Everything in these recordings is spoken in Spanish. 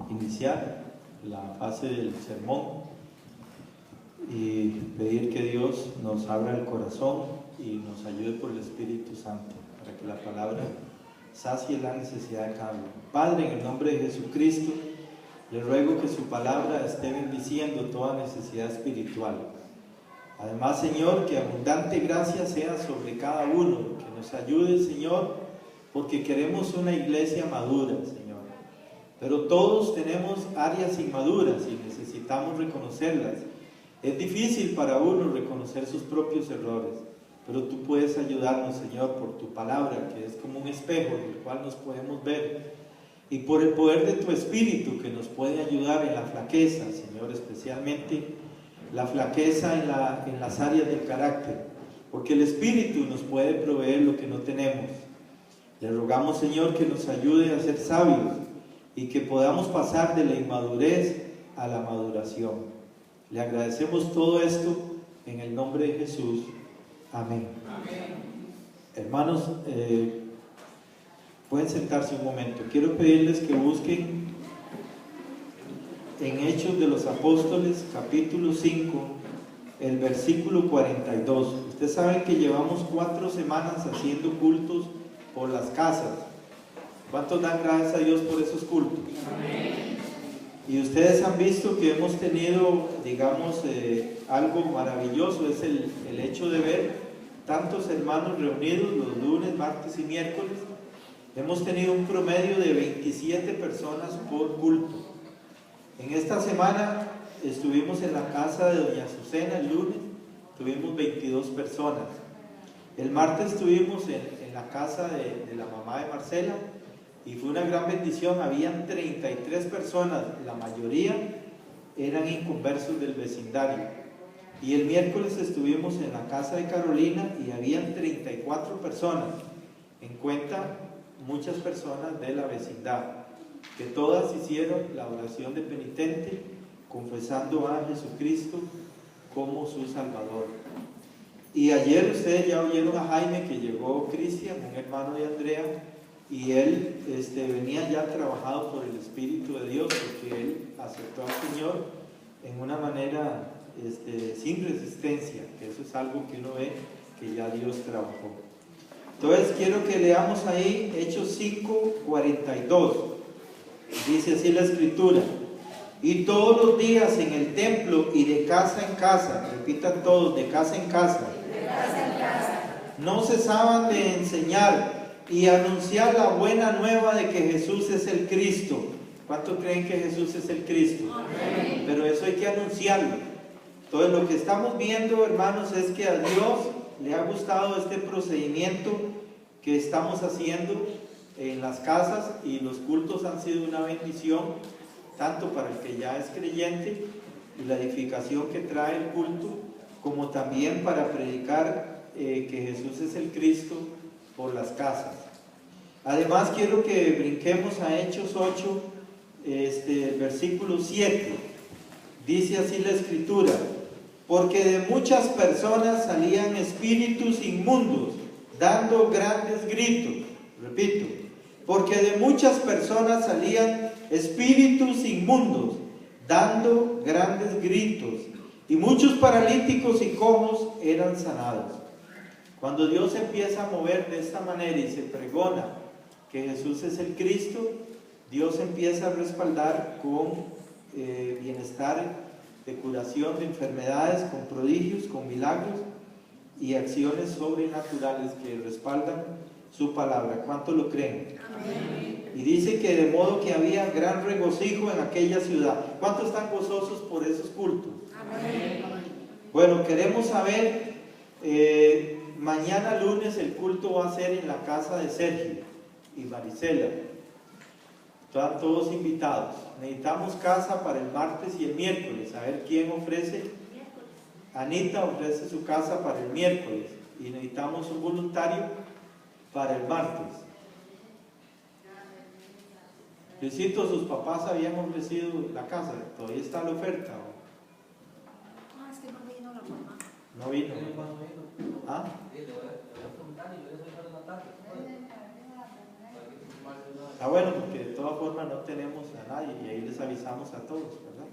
iniciar la fase del sermón y pedir que Dios nos abra el corazón y nos ayude por el Espíritu Santo para que la palabra sacie la necesidad de cada uno. Padre, en el nombre de Jesucristo, le ruego que su palabra esté bendiciendo toda necesidad espiritual. Además, Señor, que abundante gracia sea sobre cada uno, que nos ayude, Señor, porque queremos una iglesia madura, Señor. Pero todos tenemos áreas inmaduras y necesitamos reconocerlas. Es difícil para uno reconocer sus propios errores, pero tú puedes ayudarnos, Señor, por tu palabra, que es como un espejo en el cual nos podemos ver, y por el poder de tu Espíritu, que nos puede ayudar en la flaqueza, Señor, especialmente la flaqueza en las áreas del carácter, porque el Espíritu nos puede proveer lo que no tenemos. Le rogamos, Señor, que nos ayude a ser sabios y que podamos pasar de la inmadurez a la maduración. Le agradecemos todo esto en el nombre de Jesús. Amén. Amén. Hermanos, pueden sentarse un momento. Quiero pedirles que busquen en Hechos de los Apóstoles, capítulo 5, el versículo 42. Ustedes saben que llevamos 4 semanas haciendo cultos por las casas. ¿Cuántos dan gracias a Dios por esos cultos? Amén. Y ustedes han visto que hemos tenido, digamos, algo maravilloso, es el hecho de ver tantos hermanos reunidos los lunes, martes y miércoles. Hemos tenido un promedio de 27 personas por culto. En esta semana estuvimos en la casa de doña Azucena el lunes, tuvimos 22 personas. El martes estuvimos en la casa de la mamá de Marcela y fue una gran bendición. Habían 33 personas, la mayoría eran inconversos del vecindario. Y el miércoles estuvimos en la casa de Carolina y habían 34 personas, en cuenta muchas personas de la vecindad, que todas hicieron la oración de penitente, confesando a Jesucristo como su Salvador. Y ayer ustedes ya oyeron a Jaime, que llegó Cristian, un hermano de Andrea, y él venía ya trabajado por el Espíritu de Dios, porque él aceptó al Señor en una manera sin resistencia, que eso es algo que uno ve que ya Dios trabajó. Entonces quiero que leamos ahí Hechos 5:42. Dice así la Escritura: y todos los días en el templo y de casa en casa, repitan todos, de casa en casa, no cesaban de enseñar y anunciar la buena nueva de que Jesús es el Cristo. ¿Cuántos creen que Jesús es el Cristo? Amén. Pero eso hay que anunciarlo. Entonces lo que estamos viendo, hermanos, es que a Dios le ha gustado este procedimiento que estamos haciendo en las casas, y los cultos han sido una bendición, tanto para el que ya es creyente y la edificación que trae el culto, como también para predicar que Jesús es el Cristo por las casas. Además quiero que brinquemos a Hechos 8, versículo 7. Dice así la Escritura: porque de muchas personas salían espíritus inmundos, dando grandes gritos. Repito, porque de muchas personas salían espíritus inmundos, dando grandes gritos, y muchos paralíticos y cojos eran sanados. Cuando Dios empieza a mover de esta manera y se pregona que Jesús es el Cristo, Dios empieza a respaldar con bienestar, de curación de enfermedades, con prodigios, con milagros y acciones sobrenaturales que respaldan su palabra. ¿Cuántos lo creen? Amén. Y dice que de modo que había gran regocijo en aquella ciudad. ¿Cuántos están gozosos por esos cultos? Amén. Bueno, queremos saber, mañana lunes el culto va a ser en la casa de Sergio y Marisela. Están todos invitados. Necesitamos casa para el martes y el miércoles. A ver quién ofrece. Anita ofrece su casa para el miércoles y necesitamos un voluntario para el martes. Luisito, sus papás habían ofrecido la casa. ¿Todavía está la oferta? No, es que no vino la mamá. ¿No vino? ¿Ah? Ah, bueno, porque de todas formas no tenemos a nadie y ahí les avisamos a todos, ¿verdad?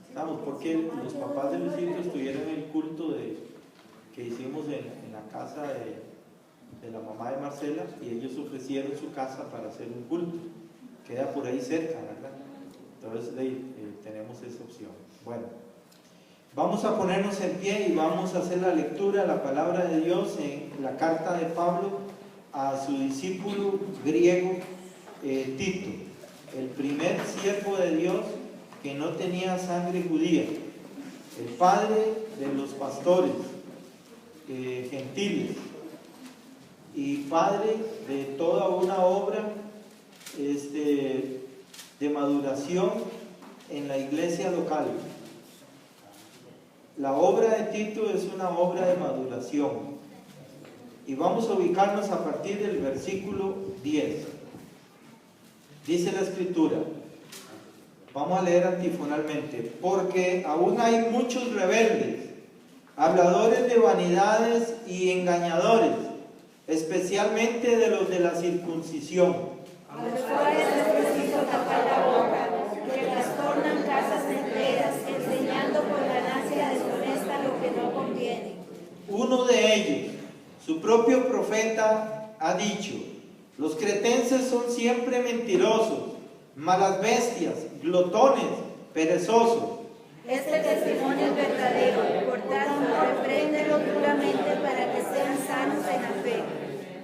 Estamos, porque los papás de Luisito estuvieron en el culto que hicimos en la casa de la mamá de Marcela, y ellos ofrecieron su casa para hacer un culto. Queda por ahí cerca, ¿verdad? Entonces tenemos esa opción. Bueno, vamos a ponernos en pie y vamos a hacer la lectura de la palabra de Dios en la carta de Pablo a su discípulo griego Tito, el primer siervo de Dios que no tenía sangre judía, el padre de los pastores gentiles y padre de toda una obra de maduración en la iglesia local. La obra de Tito es una obra de maduración, y vamos a ubicarnos a partir del versículo 10. Dice la escritura, vamos a leer antifonalmente: porque aún hay muchos rebeldes, habladores de vanidades y engañadores, especialmente de los de la circuncisión, a los cuales es preciso tapar la boca, que trastornan casas enteras, enseñando por ganancia deshonesta lo que no conviene. Uno de ellos, su propio profeta, ha dicho: los cretenses son siempre mentirosos, malas bestias, glotones, perezosos. Este testimonio es verdadero, por tanto, repréndelo duramente para que sean sanos en la fe.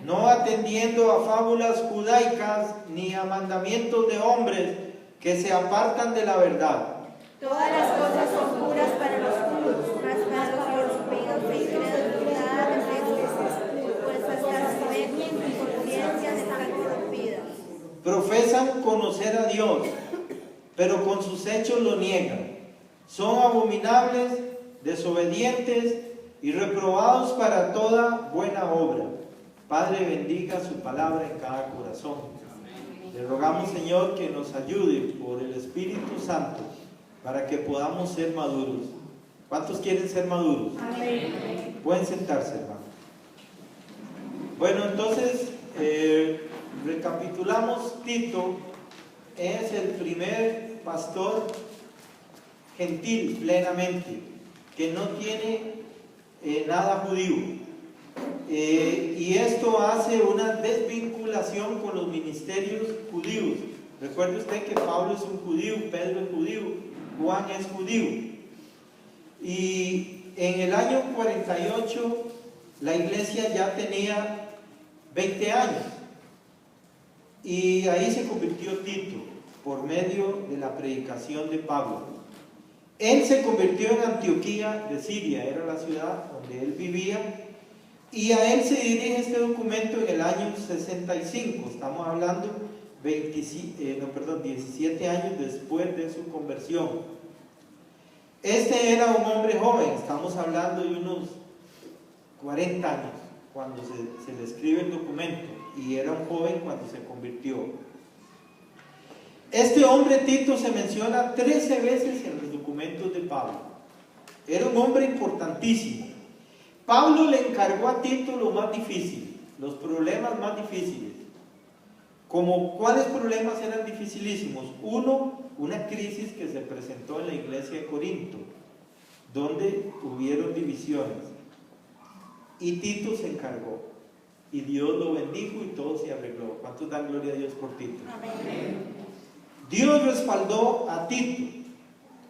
No atendiendo a fábulas judaicas ni a mandamientos de hombres que se apartan de la verdad. Todas las cosas son puras para los puros, mas para los corrompidos de incredulidad pues hasta su mente y conciencias están corrompidas. Profesan conocer a Dios, pero con sus hechos lo niegan. Son abominables, desobedientes y reprobados para toda buena obra. Padre, bendiga su palabra en cada corazón. Le rogamos, Señor, que nos ayude por el Espíritu Santo para que podamos ser maduros. ¿Cuántos quieren ser maduros? Amén. Pueden sentarse, hermano. Bueno, entonces, recapitulamos. Tito es el primer pastor gentil plenamente, que no tiene nada judío. Y esto hace una desvinculación con los ministerios judíos. Recuerde usted que Pablo es un judío, Pedro es judío, Juan es judío. Y en el año 48 la iglesia ya tenía 20 años. Y ahí se convirtió Tito por medio de la predicación de Pablo. Él se convirtió en Antioquía de Siria, era la ciudad donde él vivía. Y a él se dirige este documento en el año 65, estamos hablando 17 años después de su conversión. Este era un hombre joven, estamos hablando de unos 40 años cuando se le escribe el documento, y era un joven cuando se convirtió. Este hombre Tito se menciona 13 veces en los documentos de Pablo. Era un hombre importantísimo. Pablo le encargó a Tito lo más difícil, los problemas más difíciles. Como, ¿cuáles problemas eran dificilísimos? Uno, una crisis que se presentó en la iglesia de Corinto, donde hubieron divisiones. Y Tito se encargó. Y Dios lo bendijo y todo se arregló. ¿Cuántos dan gloria a Dios por Tito? Amén. Dios respaldó a Tito.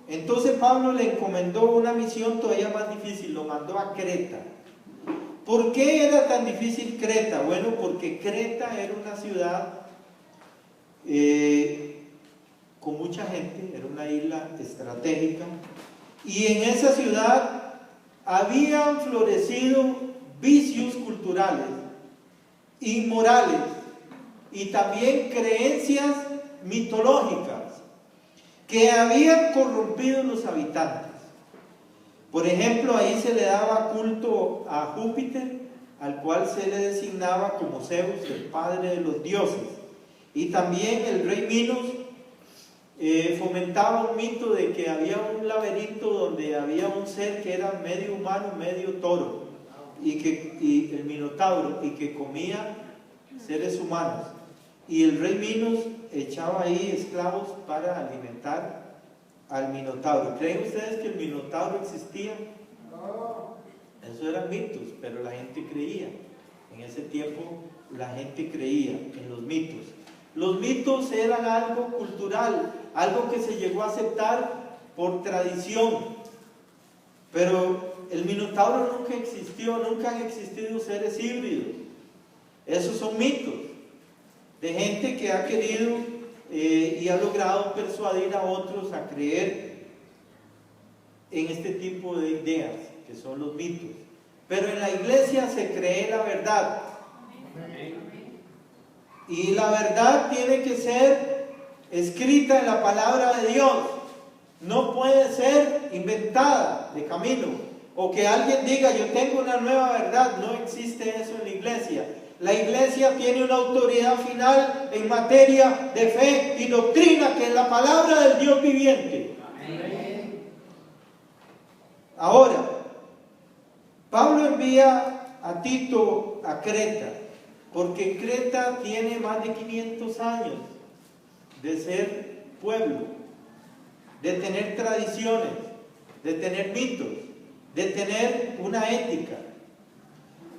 Entonces Pablo le encomendó una misión todavía más difícil, lo mandó a Creta. ¿Por qué era tan difícil Creta? Bueno, porque Creta era una ciudad con mucha gente, era una isla estratégica, y en esa ciudad habían florecido vicios culturales, inmorales, y también creencias mitológicas que habían corrompido los habitantes. Por ejemplo, ahí se le daba culto a Júpiter, al cual se le designaba como Zeus, el padre de los dioses. Y también el rey Minos fomentaba un mito de que había un laberinto donde había un ser que era medio humano, medio toro, y el minotauro, y que comía seres humanos. y el rey Minos echaba ahí esclavos para alimentar al Minotauro. ¿Creen ustedes que el Minotauro existía? Eso eran mitos, pero la gente creía. En ese tiempo la gente creía en los mitos. Los mitos eran algo cultural, algo que se llegó a aceptar por tradición. Pero el Minotauro nunca existió, nunca han existido seres híbridos. Esos son mitos de gente que ha querido y ha logrado persuadir a otros a creer en este tipo de ideas, que son los mitos. Pero en la iglesia se cree la verdad. Y la verdad tiene que ser escrita en la palabra de Dios. No puede ser inventada de camino. O que alguien diga, yo tengo una nueva verdad. No existe eso en la iglesia. La iglesia tiene una autoridad final en materia de fe y doctrina, que es la palabra del Dios viviente. Ahora, Pablo envía a Tito a Creta, porque Creta tiene más de 500 años de ser pueblo, de tener tradiciones, de tener mitos, de tener una ética.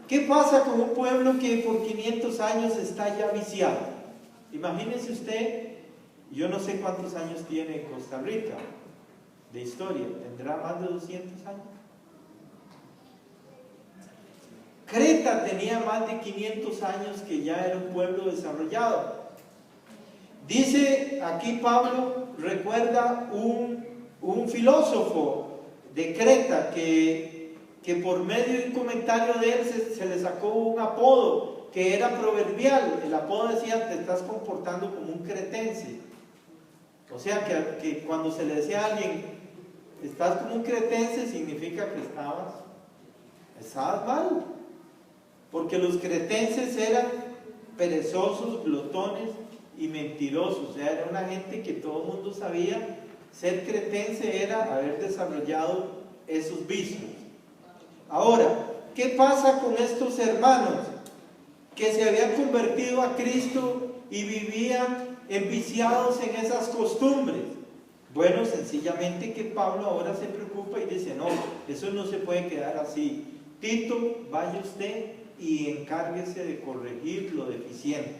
¿Qué pasa con un pueblo que por 500 años está ya viciado? Imagínense usted, yo no sé cuántos años tiene Costa Rica de historia, ¿tendrá más de 200 años? Creta tenía más de 500 años que ya era un pueblo desarrollado. Dice aquí Pablo, recuerda un filósofo de Creta que por medio de un comentario de él se le sacó un apodo que era proverbial. El apodo decía, te estás comportando como un cretense. O sea que cuando se le decía a alguien, estás como un cretense, significa que estabas mal. Porque los cretenses eran perezosos, glotones y mentirosos. O sea, era una gente que todo el mundo sabía. Ser cretense era haber desarrollado esos vicios. Ahora, ¿qué pasa con estos hermanos que se habían convertido a Cristo y vivían enviciados en esas costumbres? Bueno, sencillamente que Pablo ahora se preocupa y dice, no, eso no se puede quedar así. Tito, vaya usted y encárguese de corregir lo deficiente.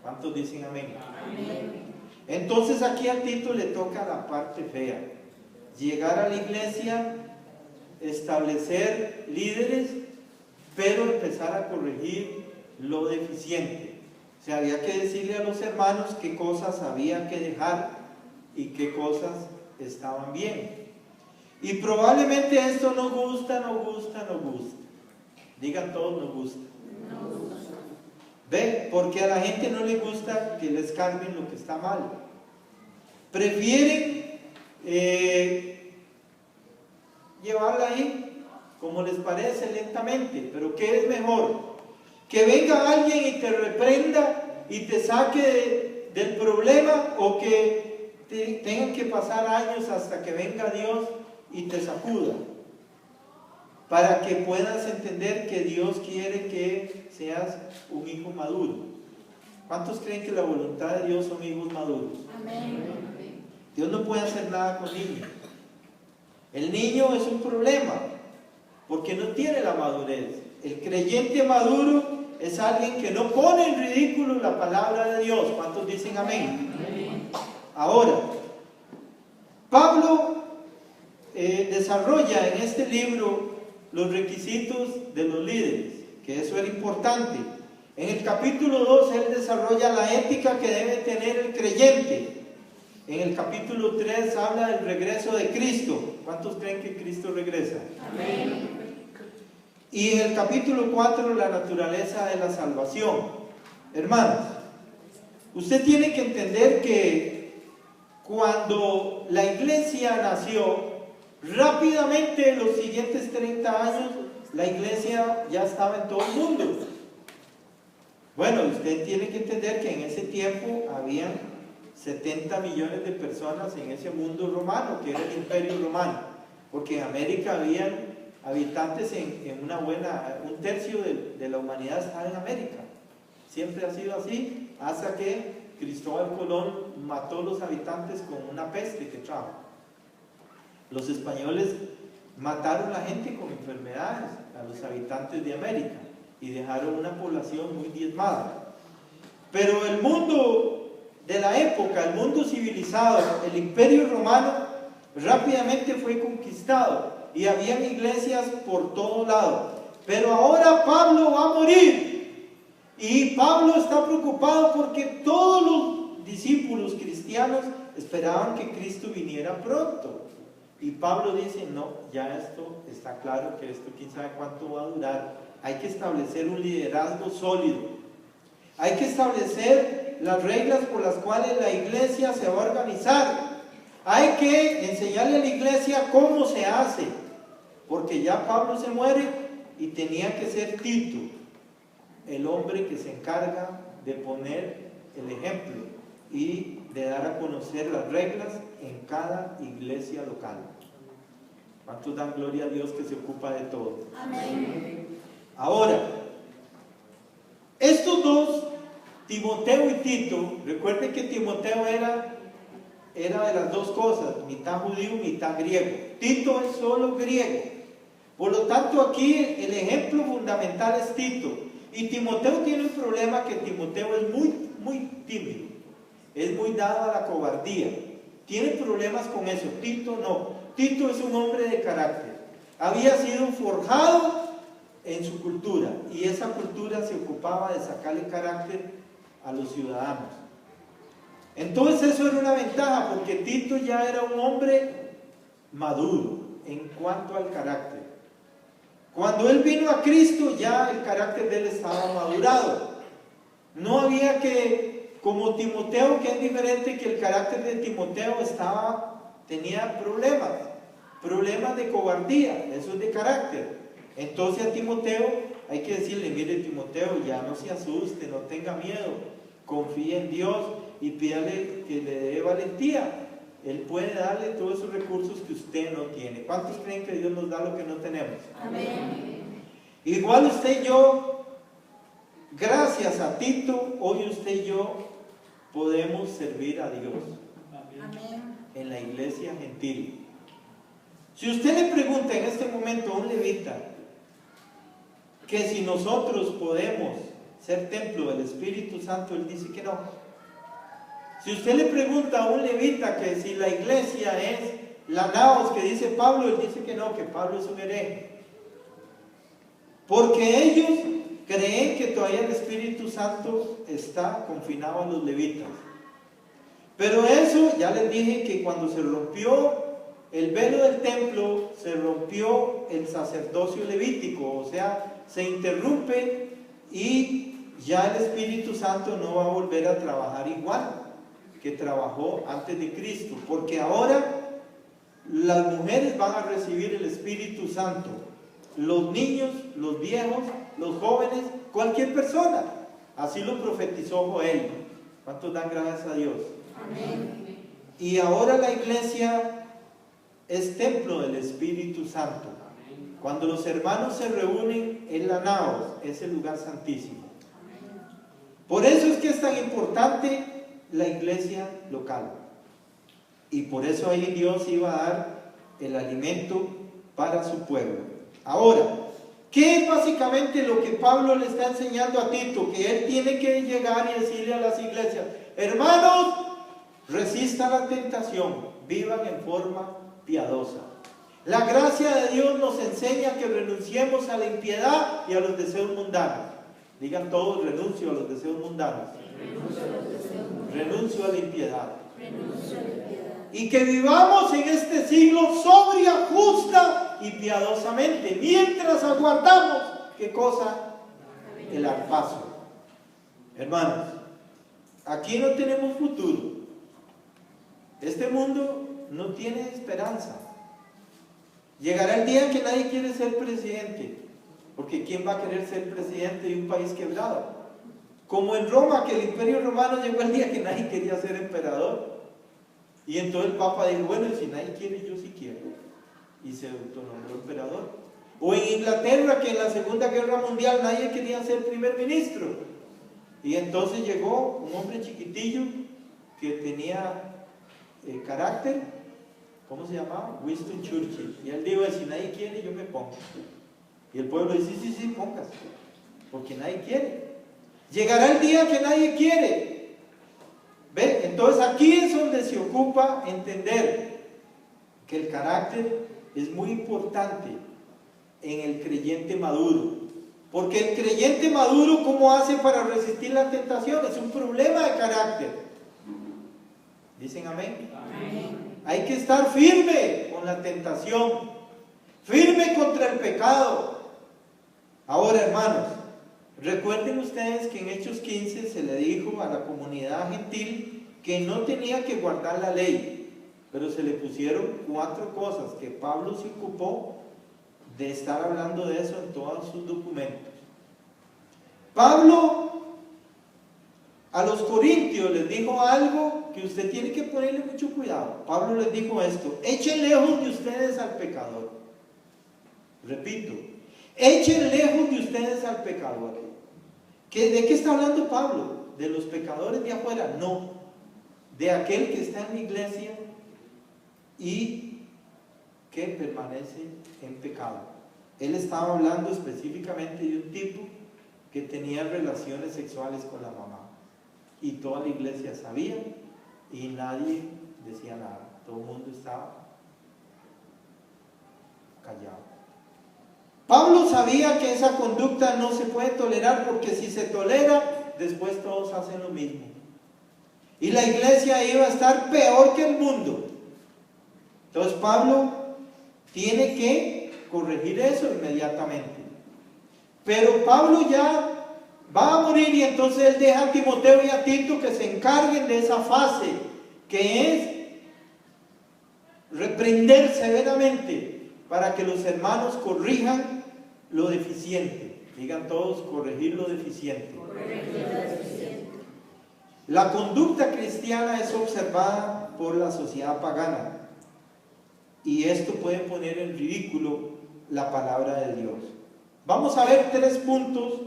¿Cuántos dicen amén? Amén. Entonces aquí a Tito le toca la parte fea. Llegar a la iglesia, establecer líderes, pero empezar a corregir lo deficiente. O sea, había que decirle a los hermanos qué cosas había que dejar y qué cosas estaban bien. Y probablemente esto no gusta. Digan todos, no gusta. ¿Ve? Porque a la gente no le gusta que les carguen lo que está mal. Prefieren llevarla ahí como les parece lentamente. Pero ¿qué es mejor? Que venga alguien y te reprenda y te saque del problema, o que tengan que pasar años hasta que venga Dios y te sacuda, para que puedas entender que Dios quiere que seas un hijo maduro. ¿Cuántos creen que la voluntad de Dios son hijos maduros? Amén. Dios no puede hacer nada con niños. El niño es un problema porque no tiene la madurez. El creyente maduro es alguien que no pone en ridículo la palabra de Dios. ¿Cuántos dicen amén? Amén. Ahora, Pablo desarrolla en este libro los requisitos de los líderes, que eso era importante. En el capítulo 2 él desarrolla la ética que debe tener el creyente. En el capítulo 3 habla del regreso de Cristo. ¿Cuántos creen que Cristo regresa? Amén. Y en el capítulo 4 la naturaleza de la salvación. Hermanos, usted tiene que entender que cuando la iglesia nació, rápidamente en los siguientes 30 años la iglesia ya estaba en todo el mundo. Bueno, usted tiene que entender que en ese tiempo habían 70 millones de personas en ese mundo romano, que era el imperio romano, porque en América habían habitantes un tercio de la humanidad estaba en América, Siempre ha sido así, hasta que Cristóbal Colón mató a los habitantes con una peste que trajo. Los españoles mataron a la gente con enfermedades, a los habitantes de América, y dejaron una población muy diezmada. Pero el mundo de la época, el mundo civilizado, el Imperio Romano, rápidamente fue conquistado y habían iglesias por todo lado. Pero ahora Pablo va a morir y Pablo está preocupado porque todos los discípulos cristianos esperaban que Cristo viniera pronto. Y Pablo dice, no, ya esto está claro que esto quién sabe cuánto va a durar. Hay que establecer un liderazgo sólido. Hay que establecer las reglas por las cuales la iglesia se va a organizar. Hay que enseñarle a la iglesia cómo se hace. Porque ya Pablo se muere y tenía que ser Tito, el hombre que se encarga de poner el ejemplo y de dar a conocer las reglas en cada iglesia local. ¿Cuántos dan gloria a Dios que se ocupa de todo? Amén. Ahora, estos dos, Timoteo y Tito, recuerden que Timoteo era de las dos cosas, mitad judío, mitad griego. Tito es solo griego. Por lo tanto, aquí el ejemplo fundamental es Tito. Y Timoteo tiene un problema, que Timoteo es muy tímido. Es muy dado a la cobardía. Tiene problemas con eso. Tito no. Tito es un hombre de carácter. Había sido forjado en su cultura. Y esa cultura se ocupaba de sacarle carácter a los ciudadanos. Entonces eso era una ventaja, porque Tito ya era un hombre maduro en cuanto al carácter. Cuando él vino a Cristo, ya el carácter de él estaba madurado. No había que, como Timoteo, que es diferente, que el carácter de Timoteo tenía problemas de cobardía, eso es de carácter. Entonces a Timoteo hay que decirle, mire Timoteo, ya no se asuste, no tenga miedo, confíe en Dios y pídale que le dé valentía. Él puede darle todos esos recursos que usted no tiene. ¿Cuántos creen que Dios nos da lo que no tenemos? Amén. Igual usted y yo, gracias a Tito, hoy usted y yo podemos servir a Dios Amén. en la iglesia gentil. Si usted le pregunta en este momento a un levita que si nosotros podemos ser templo del Espíritu Santo, él dice que no. Si usted le pregunta a un levita que si la iglesia es la naos que dice Pablo, él dice que no, que Pablo es un hereje. Porque ellos creen que todavía el Espíritu Santo está confinado a los levitas. Pero eso, ya les dije que cuando se rompió el velo del templo, se rompió el sacerdocio levítico, o sea, se interrumpe y ya el Espíritu Santo no va a volver a trabajar igual que trabajó antes de Cristo, porque ahora las mujeres van a recibir el Espíritu Santo, los niños, los viejos, los jóvenes, cualquier persona. Así lo profetizó Joel. ¿Cuántos dan gracias a Dios? Amén. Y ahora la iglesia es templo del Espíritu Santo. Cuando los hermanos se reúnen en la naos, es el lugar santísimo. Por eso es que es tan importante la iglesia local. Y por eso ahí Dios iba a dar el alimento para su pueblo. Ahora, ¿qué es básicamente lo que Pablo le está enseñando a Tito? Que él tiene que llegar y decirle a las iglesias: hermanos, resistan la tentación, vivan en forma piadosa. La gracia de Dios nos enseña que renunciemos a la impiedad y a los deseos mundanos. Digan todos: renuncio a los deseos mundanos. Renuncio a la impiedad. Y que vivamos en este siglo sobria, justa y piadosamente, mientras aguardamos, ¿qué cosa? El arpazo. Hermanos, aquí no tenemos futuro. Este mundo no tiene esperanza. Llegará el día que nadie quiere ser presidente, porque ¿quién va a querer ser presidente de un país quebrado? Como en Roma, que el Imperio Romano llegó el día que nadie quería ser emperador. Y entonces el Papa dijo: bueno, si nadie quiere, yo sí quiero. Y se autonombró emperador. O en Inglaterra, que en la Segunda Guerra Mundial nadie quería ser primer ministro. Y entonces llegó un hombre chiquitillo que tenía carácter, ¿cómo se llamaba? Winston Churchill. Y él dijo, si nadie quiere, yo me pongo. Y el pueblo dice, sí, póngase, porque nadie quiere. Llegará el día que nadie quiere. ¿Ve? Entonces aquí es donde se ocupa entender que el carácter es muy importante en el creyente maduro. Porque el creyente maduro, ¿cómo hace para resistir la tentación? Es un problema de carácter. ¿Dicen amén? Amén. Hay que estar firme con la tentación, firme contra el pecado. Ahora, hermanos, recuerden ustedes que en Hechos 15 se le dijo a la comunidad gentil que no tenía que guardar la ley, pero se le pusieron 4 cosas que Pablo se ocupó de estar hablando de eso en todos sus documentos. Pablo a los corintios les dijo algo que usted tiene que ponerle mucho cuidado. Pablo les dijo esto: echen lejos de ustedes al pecador. Repito, echen lejos de ustedes al pecador. ¿De qué está hablando Pablo? ¿De los pecadores de afuera? No, de aquel que está en la iglesia y que permanece en pecado. Él estaba hablando específicamente de un tipo que tenía relaciones sexuales con la mamá. Y toda la iglesia sabía y nadie decía nada. Todo el mundo estaba callado. Pablo sabía que esa conducta no se puede tolerar, porque si se tolera, después todos hacen lo mismo. Y la iglesia iba a estar peor que el mundo. Entonces Pablo tiene que corregir eso inmediatamente. Pero Pablo ya va a morir, y entonces él deja a Timoteo y a Tito que se encarguen de esa fase, que es reprender severamente para que los hermanos corrijan lo deficiente. Digan todos, corregir lo deficiente. La conducta cristiana es observada por la sociedad pagana, y esto puede poner en ridículo la palabra de Dios. Vamos a ver 3 puntos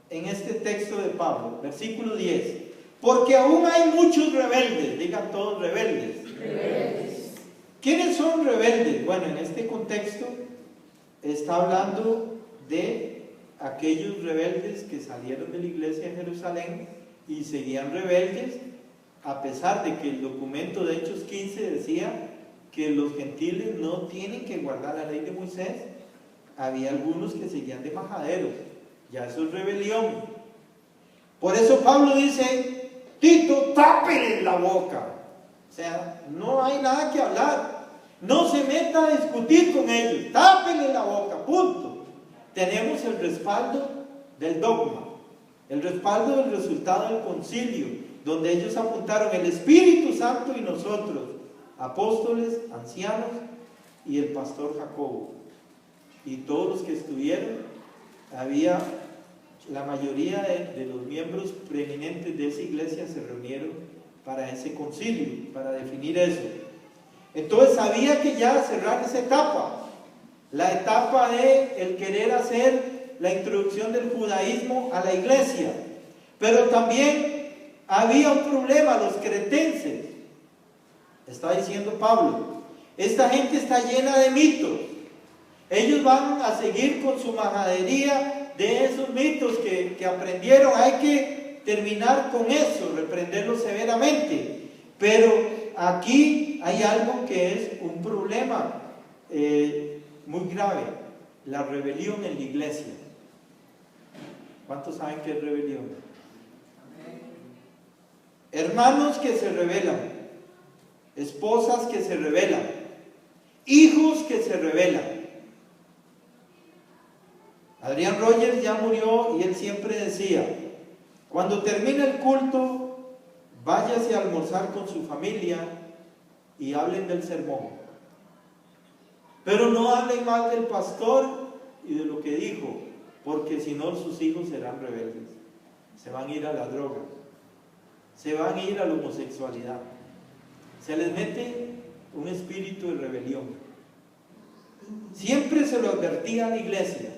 en este texto de Pablo. Versículo 10. Porque aún hay muchos rebeldes. Digan todos, rebeldes. Rebeldes. ¿Quiénes son rebeldes? Bueno, en este contexto está hablando de aquellos rebeldes que salieron de la iglesia de Jerusalén y seguían rebeldes, a pesar de que el documento de Hechos 15 decía que los gentiles no tienen que guardar la ley de Moisés. Había algunos que seguían de majaderos. Ya eso es rebelión. Por eso Pablo dice: Tito, tápele la boca. O sea, no hay nada que hablar. No se meta a discutir con ellos. Tápele la boca, punto. Tenemos el respaldo del dogma, el respaldo del resultado del concilio, donde ellos apuntaron el Espíritu Santo y nosotros, apóstoles, ancianos y el pastor Jacobo. Y todos los que estuvieron, había la mayoría de los miembros preeminentes de esa iglesia se reunieron para ese concilio, para definir eso. Entonces había que ya cerrar esa etapa, la etapa de el querer hacer la introducción del judaísmo a la iglesia. Pero también había un problema: los cretenses. Está diciendo Pablo, esta gente está llena de mitos. Ellos van a seguir con su majadería de esos mitos que aprendieron. Hay que terminar con eso, reprenderlos severamente. Pero aquí hay algo que es un problema muy grave: la rebelión en la iglesia. ¿Cuántos saben qué es rebelión? Hermanos que se rebelan, esposas que se rebelan, hijos que se rebelan. Adrián Rogers ya murió y él siempre decía: cuando termine el culto, váyase a almorzar con su familia y hablen del sermón. Pero no hablen mal del pastor y de lo que dijo, porque si no sus hijos serán rebeldes. Se van a ir a la droga, se van a ir a la homosexualidad. Se les mete un espíritu de rebelión. Siempre se lo advertía a la iglesia: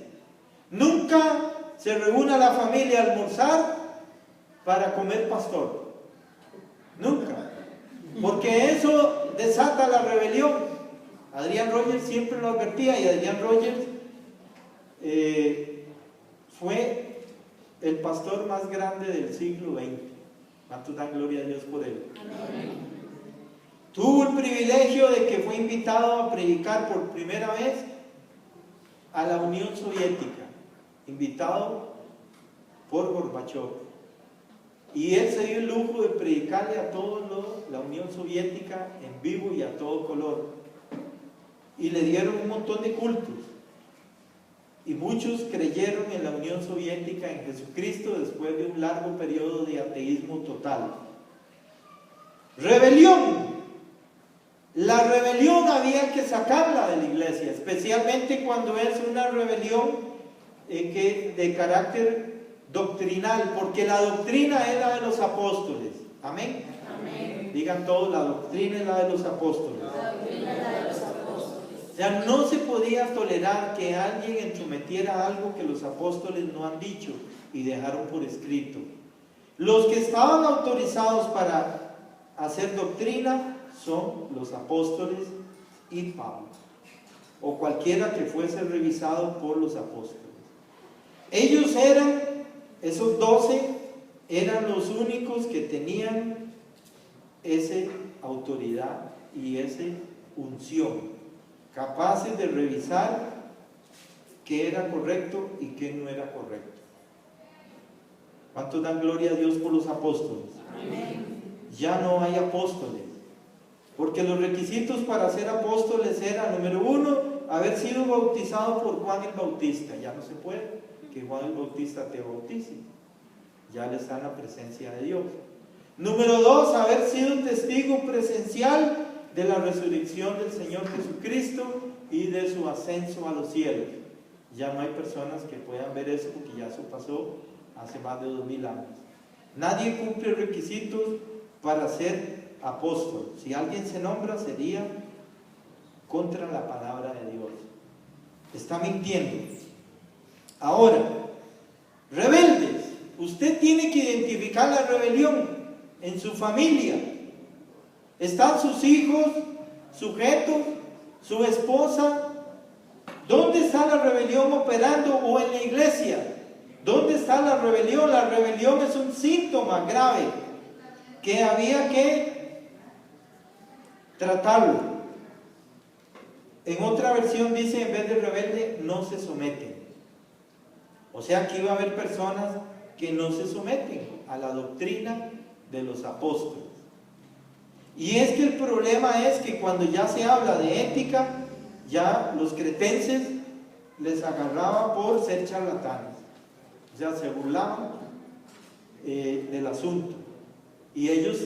nunca se reúna la familia a almorzar para comer pastor. Nunca. Porque eso desata la rebelión. Adrian Rogers siempre lo advertía, y Adrian Rogers fue el pastor más grande del siglo XX. ¿Cuántos dan gloria a Dios por él? Amén. Tuvo el privilegio de que fue invitado a predicar por primera vez a la Unión Soviética, invitado por Gorbachev. Y él se dio el lujo de predicarle a toda la Unión Soviética en vivo y a todo color. Y le dieron un montón de cultos. Y muchos creyeron en la Unión Soviética, en Jesucristo, después de un largo periodo de ateísmo total. Rebelión. La rebelión había que sacarla de la iglesia, especialmente cuando es una rebelión de carácter doctrinal, porque la doctrina es la de los apóstoles. Amén. Amén. Digan todos, la doctrina es la de los apóstoles. La doctrina es la de los apóstoles. O sea, no se podía tolerar que alguien entrometiera algo que los apóstoles no han dicho y dejaron por escrito. Los que estaban autorizados para hacer doctrina son los apóstoles y Pablo, o cualquiera que fuese revisado por los apóstoles. Ellos eran, esos 12, eran los únicos que tenían esa autoridad y esa unción, capaces de revisar qué era correcto y qué no era correcto. ¿Cuántos dan gloria a Dios por los apóstoles? Amén. Ya no hay apóstoles, porque los requisitos para ser apóstoles eran, número 1, haber sido bautizado por Juan el Bautista. Ya no se puede que Juan el Bautista te bautice, ya le está en la presencia de Dios. Número 2, haber sido testigo presencial de la resurrección del Señor Jesucristo y de su ascenso a los cielos. Ya no hay personas que puedan ver eso, porque ya eso pasó hace más de 2000 años. Nadie cumple requisitos para ser apóstol. Si alguien se nombra, sería contra la palabra de Dios. Está mintiendo. Ahora, rebeldes. Usted tiene que identificar la rebelión en su familia. ¿Están sus hijos sujetos? ¿Su esposa? ¿Dónde está la rebelión operando? ¿O en la iglesia? ¿Dónde está la rebelión? La rebelión es un síntoma grave que había que tratarlo. En otra versión dice, en vez de rebelde, no se someten. O sea que iba a haber personas que no se someten a la doctrina de los apóstoles. Y es que el problema es que cuando ya se habla de ética, ya los cretenses les agarraba por ser charlatanes. O sea, se burlaban del asunto. Y ellos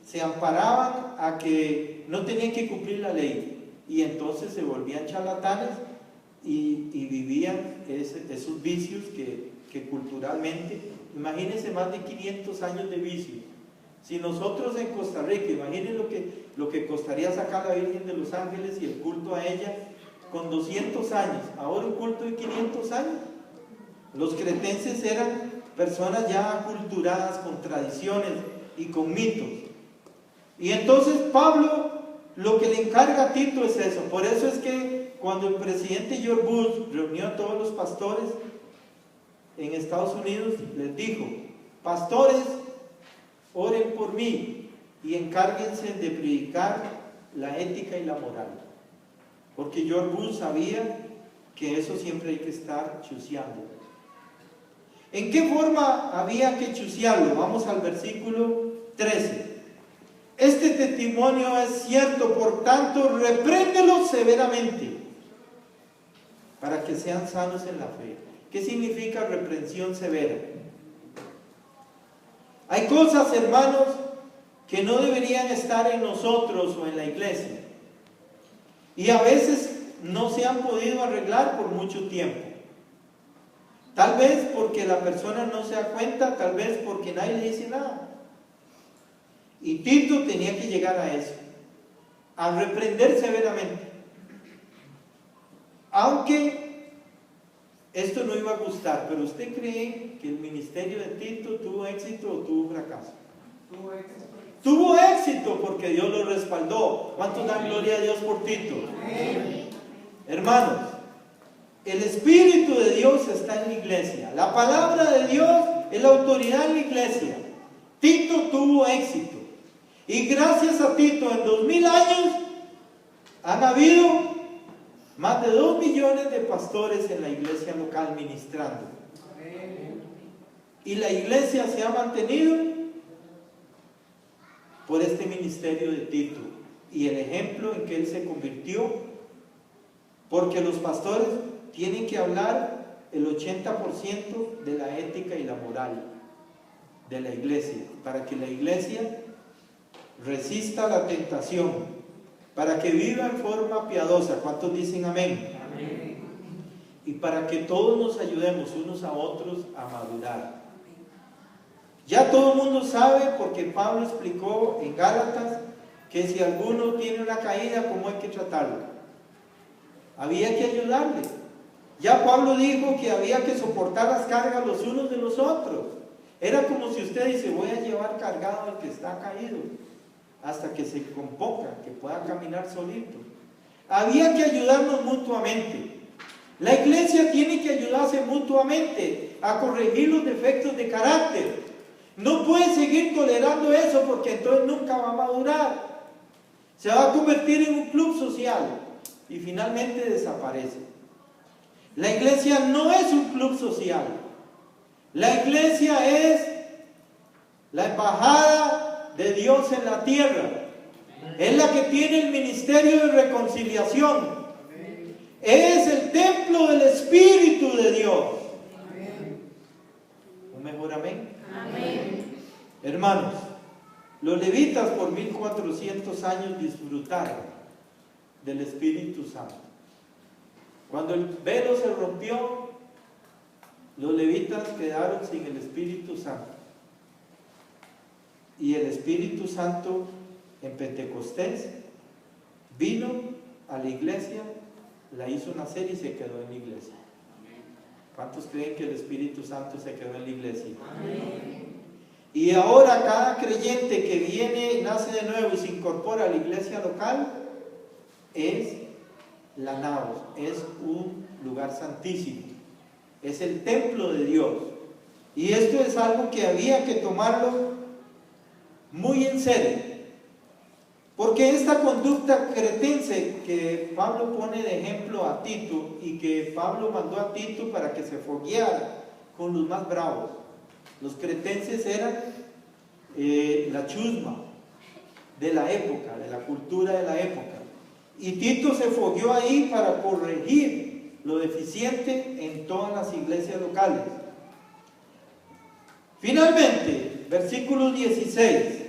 se amparaban a que no tenían que cumplir la ley. Y entonces se volvían charlatanes y vivían esos vicios que culturalmente, imagínense más de 500 años de vicios. Si nosotros en Costa Rica, imaginen lo que costaría sacar a la Virgen de los Ángeles y el culto a ella con 200 años, ahora un culto de 500 años. Los cretenses eran personas ya aculturadas con tradiciones y con mitos. Y entonces Pablo lo que le encarga a Tito es eso. Por eso es que cuando el presidente George Bush reunió a todos los pastores en Estados Unidos, les dijo: pastores, oren por mí y encárguense de predicar la ética y la moral. Porque George Bush sabía que eso siempre hay que estar chuceando. ¿En qué forma había que chucearlo? Vamos al versículo 13. Este testimonio es cierto, por tanto, repréndelos severamente para que sean sanos en la fe. ¿Qué significa reprensión severa? Hay cosas, hermanos, que no deberían estar en nosotros o en la iglesia. Y a veces no se han podido arreglar por mucho tiempo. Tal vez porque la persona no se da cuenta, tal vez porque nadie le dice nada. Y Tito tenía que llegar a eso, a reprender severamente. Aunque esto no iba a gustar, pero ¿usted cree que el ministerio de Tito tuvo éxito o tuvo fracaso? Tuvo éxito. Tuvo éxito porque Dios lo respaldó. ¿Cuántos dan gloria a Dios por Tito? Hermanos, el Espíritu de Dios está en la iglesia. La palabra de Dios es la autoridad en la iglesia. Tito tuvo éxito. Y gracias a Tito, en 2000 años han habido más de 2 millones de pastores en la iglesia local ministrando. Y la iglesia se ha mantenido por este ministerio de Tito y el ejemplo en que él se convirtió, porque los pastores tienen que hablar el 80% de la ética y la moral de la iglesia, para que la iglesia resista la tentación, para que viva en forma piadosa. ¿Cuántos dicen amén? Amén. Y para que todos nos ayudemos unos a otros a madurar. Ya todo el mundo sabe, porque Pablo explicó en Gálatas, que si alguno tiene una caída, ¿cómo hay que tratarlo? Había que ayudarle. Ya Pablo dijo que había que soportar las cargas los unos de los otros. Era como si usted dice, voy a llevar cargado al que está caído hasta que se componga, que pueda caminar solito. Había que ayudarnos mutuamente. La iglesia tiene que ayudarse mutuamente a corregir los defectos de carácter. No puede seguir tolerando eso, porque entonces nunca va a madurar. Se va a convertir en un club social y finalmente desaparece. La iglesia no es un club social. La iglesia es la embajada de Dios en la tierra. Es la que tiene el ministerio de reconciliación. Es el templo del Espíritu de Dios. ¿Un mejor amén? Amén. Hermanos, los levitas por 1400 años disfrutaron del Espíritu Santo. Cuando el velo se rompió, los levitas quedaron sin el Espíritu Santo. Y el Espíritu Santo en Pentecostés vino a la iglesia, la hizo nacer y se quedó en la iglesia. ¿Cuántos creen que el Espíritu Santo se quedó en la iglesia? Amén. Y ahora cada creyente que viene, nace de nuevo y se incorpora a la iglesia local, es la naos, es un lugar santísimo, es el templo de Dios. Y esto es algo que había que tomarlo muy en serio, porque esta conducta cretense que Pablo pone de ejemplo a Tito, y que Pablo mandó a Tito para que se fogueara con los más bravos. Los cretenses eran la chusma de la época, de la cultura de la época, y Tito se fogueó ahí para corregir lo deficiente en todas las iglesias locales. Finalmente, versículo 16: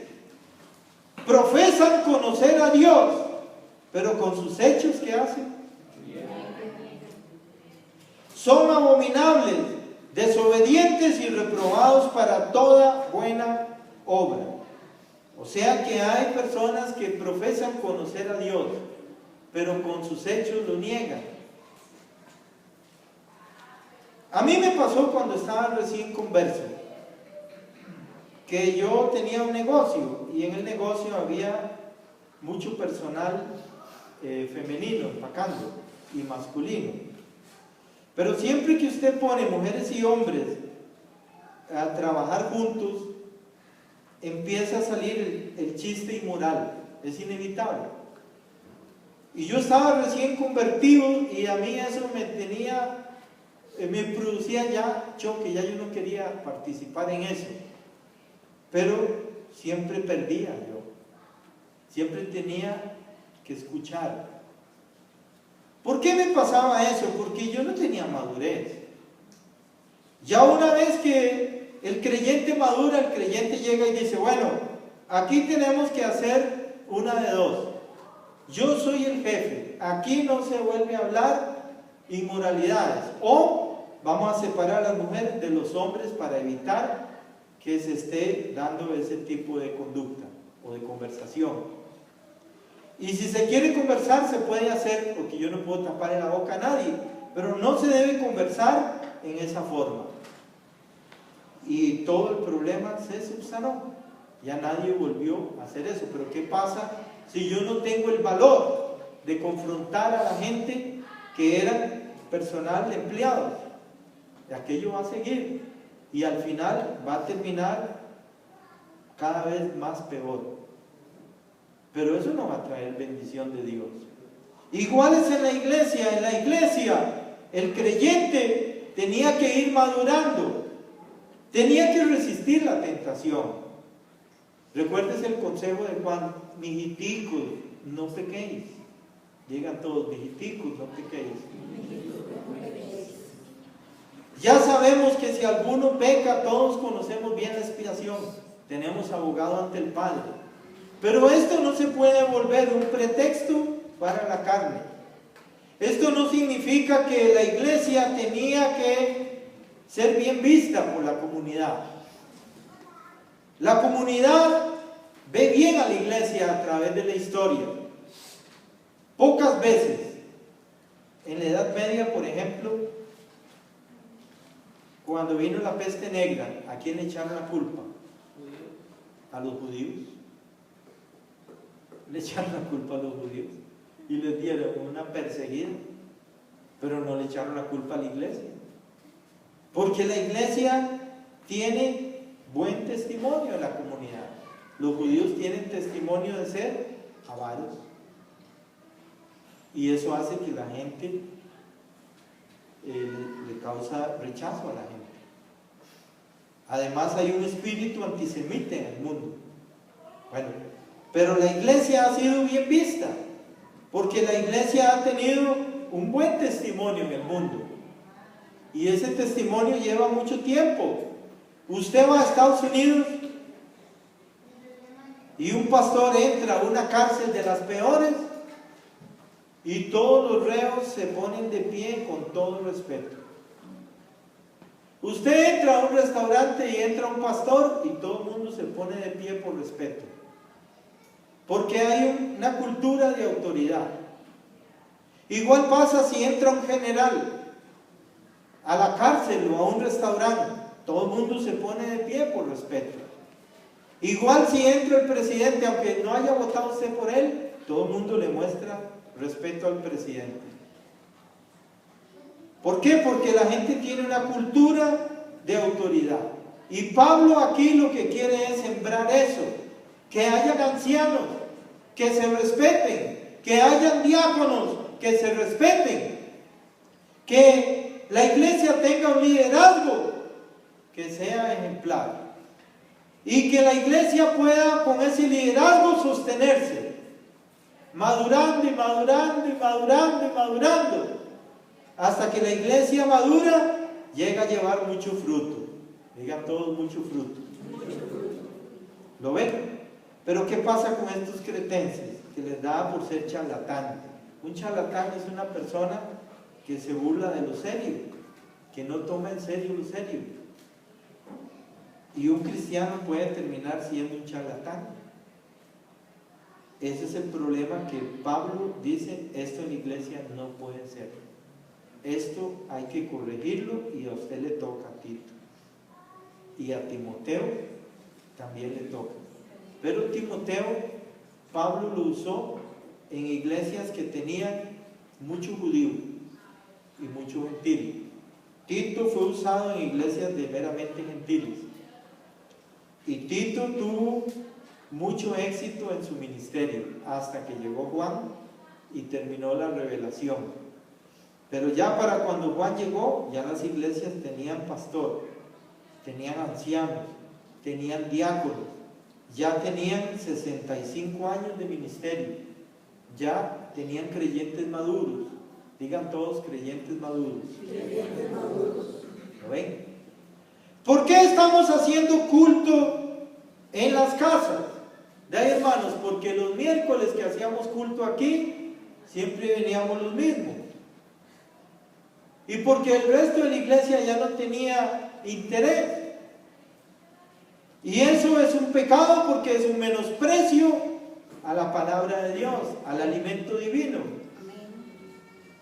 profesan conocer a Dios, pero con sus hechos, ¿qué hacen? Son abominables, desobedientes y reprobados para toda buena obra. O sea que hay personas que profesan conocer a Dios, pero con sus hechos lo niegan. A mí me pasó cuando estaba recién converso, que yo tenía un negocio, y en el negocio había mucho personal femenino empacando y masculino. Pero siempre que usted pone mujeres y hombres a trabajar juntos, empieza a salir el chiste inmoral, es inevitable. Y yo estaba recién convertido y a mí eso me producía ya choque, ya yo no quería participar en eso. Pero siempre perdía yo, siempre tenía que escuchar. ¿Por qué me pasaba eso? Porque yo no tenía madurez. Ya una vez que el creyente madura, el creyente llega y dice, bueno, aquí tenemos que hacer una de dos. Yo soy el jefe, aquí no se vuelve a hablar inmoralidades. O vamos a separar a las mujeres de los hombres para evitar que se esté dando ese tipo de conducta o de conversación. Y si se quiere conversar, se puede hacer, porque yo no puedo taparle la boca a nadie, pero no se debe conversar en esa forma. Y todo el problema se subsanó. Ya nadie volvió a hacer eso. Pero ¿qué pasa si yo no tengo el valor de confrontar a la gente que era personal de empleados? Y aquello va a seguir y al final va a terminar cada vez más peor. Pero eso no va a traer bendición de Dios. Igual es en la iglesia. En la iglesia el creyente tenía que ir madurando, tenía que resistir la tentación. Recuérdese el consejo de Juan: mijiticos, no pequéis. Llegan todos: mijiticos, no pequéis. Ya sabemos que si alguno peca, todos conocemos bien la expiación. Tenemos abogado ante el Padre. Pero esto no se puede volver un pretexto para la carne. Esto no significa que la iglesia tenía que ser bien vista por la comunidad. La comunidad ve bien a la iglesia a través de la historia. Pocas veces, en la Edad Media, por ejemplo, cuando vino la peste negra, ¿a quién le echaron la culpa? A los judíos. Le echaron la culpa a los judíos y les dieron una perseguida, pero no le echaron la culpa a la iglesia, porque la iglesia tiene buen testimonio en la comunidad. Los judíos tienen testimonio de ser avaros, y eso hace que la gente le causa rechazo a la gente. Además hay un espíritu antisemita en el mundo. Bueno, pero la iglesia ha sido bien vista, porque la iglesia ha tenido un buen testimonio en el mundo, y ese testimonio lleva mucho tiempo. Usted va a Estados Unidos y un pastor entra a una cárcel de las peores y todos los reos se ponen de pie con todo respeto. Usted entra a un restaurante y entra un pastor y todo el mundo se pone de pie por respeto, porque hay una cultura de autoridad. Igual pasa si entra un general a la cárcel o a un restaurante, todo el mundo se pone de pie por respeto. Igual si entra el presidente, aunque no haya votado usted por él, todo el mundo le muestra respeto al presidente. ¿Por qué? Porque la gente tiene una cultura de autoridad. Y Pablo aquí lo que quiere es sembrar eso, que hayan ancianos que se respeten, que hayan diáconos que se respeten, que la iglesia tenga un liderazgo que sea ejemplar, y que la iglesia pueda con ese liderazgo sostenerse, madurando y madurando y madurando y madurando, hasta que la iglesia madura llega a llevar mucho fruto. Digan todos: mucho fruto. ¿Lo ven? Pero ¿qué pasa con estos cretenses que les da por ser charlatán? Un charlatán es una persona que se burla de lo serio, que no toma en serio lo serio. Y un cristiano puede terminar siendo un charlatán. Ese es el problema que Pablo dice: esto en la iglesia no puede ser. Esto hay que corregirlo, y a usted le toca, a Tito. Y a Timoteo también le toca. Pero Timoteo, Pablo lo usó en iglesias que tenían mucho judío y mucho gentil. Tito fue usado en iglesias de meramente gentiles. Y Tito tuvo mucho éxito en su ministerio hasta que llegó Juan y terminó la revelación. Pero ya para cuando Juan llegó, ya las iglesias tenían pastor, tenían ancianos, tenían diáconos, ya tenían 65 años de ministerio, ya tenían creyentes maduros. Digan todos: creyentes maduros. Creyentes maduros. ¿Lo ven? ¿Por qué estamos haciendo culto en las casas? De ahí, hermanos, porque los miércoles que hacíamos culto aquí, siempre veníamos los mismos. Y porque el resto de la iglesia ya no tenía interés. Y eso es un pecado, porque es un menosprecio a la palabra de Dios, al alimento divino.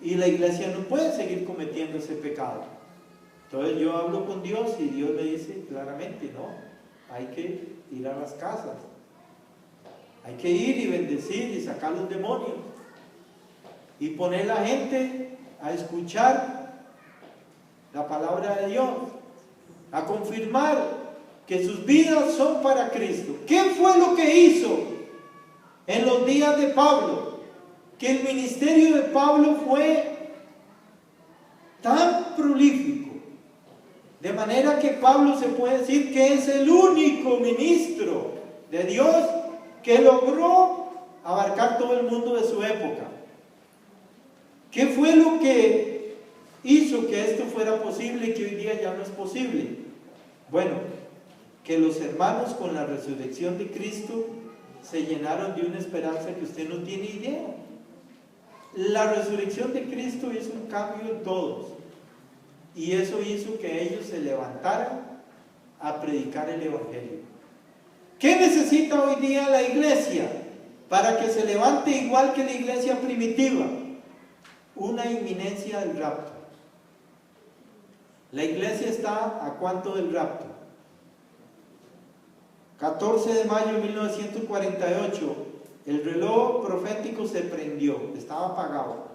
y la iglesia no puede seguir cometiendo ese pecado. Entonces yo hablo con Dios y Dios me dice claramente, no, hay que ir a las casas, hay que ir y bendecir y sacar los demonios y poner la gente a escuchar la palabra de Dios, a confirmar que sus vidas son para Cristo. ¿Qué fue lo que hizo en los días de Pablo? Que el ministerio de Pablo fue tan prolífico, de manera que Pablo se puede decir que es el único ministro de Dios que logró abarcar todo el mundo de su época. ¿Qué fue lo que hizo que esto fuera posible y que hoy día ya no es posible? Bueno, que los hermanos con la resurrección de Cristo se llenaron de una esperanza que usted no tiene idea. La resurrección de Cristo hizo un cambio en todos, y eso hizo que ellos se levantaran a predicar el Evangelio. ¿Qué necesita hoy día la iglesia para que se levante igual que la iglesia primitiva? Una inminencia del rapto. La iglesia está ¿a cuánto del rapto? 14 de mayo de 1948, el reloj profético se prendió, estaba apagado.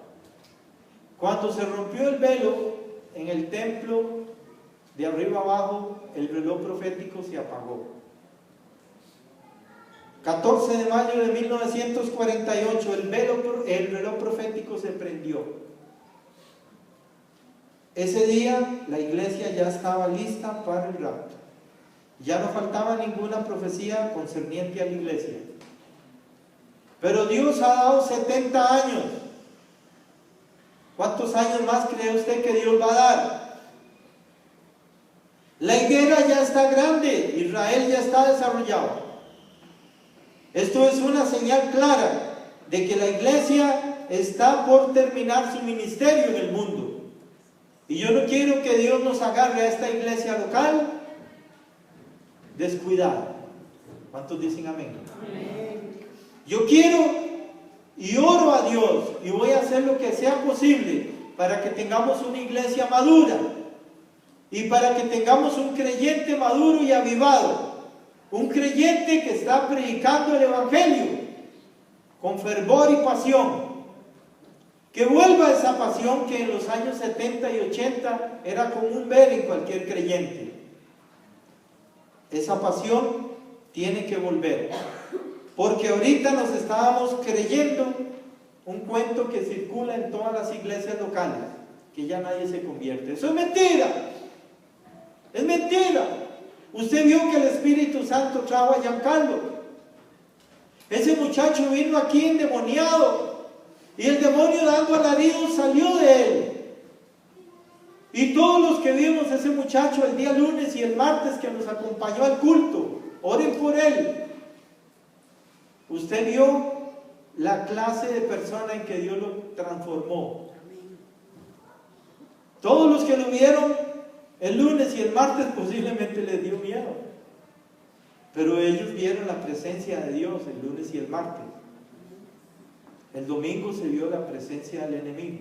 Cuando se rompió el velo en el templo, de arriba abajo, el reloj profético se apagó. 14 de mayo de 1948, el reloj profético se prendió. Ese día la iglesia ya estaba lista para el rapto. Ya no faltaba ninguna profecía concerniente a la iglesia. Pero Dios ha dado 70 años. ¿Cuántos años más cree usted que Dios va a dar? La higuera ya está grande, Israel ya está desarrollado. Esto es una señal clara de que la iglesia está por terminar su ministerio en el mundo. Y yo no quiero que Dios nos agarre a esta iglesia local descuidada. ¿Cuántos dicen amén? Amén. Yo quiero y oro a Dios y voy a hacer lo que sea posible para que tengamos una iglesia madura y para que tengamos un creyente maduro y avivado, un creyente que está predicando el Evangelio con fervor y pasión, que vuelva esa pasión que en los años 70 y 80 era común ver en cualquier creyente. Esa pasión tiene que volver, porque ahorita nos estábamos creyendo un cuento que circula en todas las iglesias locales, que ya nadie se convierte. Eso es mentira, es mentira. Usted vio que el Espíritu Santo trajo a Giancarlo. Ese muchacho vino aquí endemoniado y el demonio dando alaridos salió de él. Y todos los que vimos a ese muchacho el día lunes y el martes que nos acompañó al culto, oren por él. Usted vio la clase de persona en que Dios lo transformó. Todos los que lo vieron el lunes y el martes posiblemente les dio miedo, pero ellos vieron la presencia de Dios el lunes y el martes. El domingo se vio la presencia del enemigo.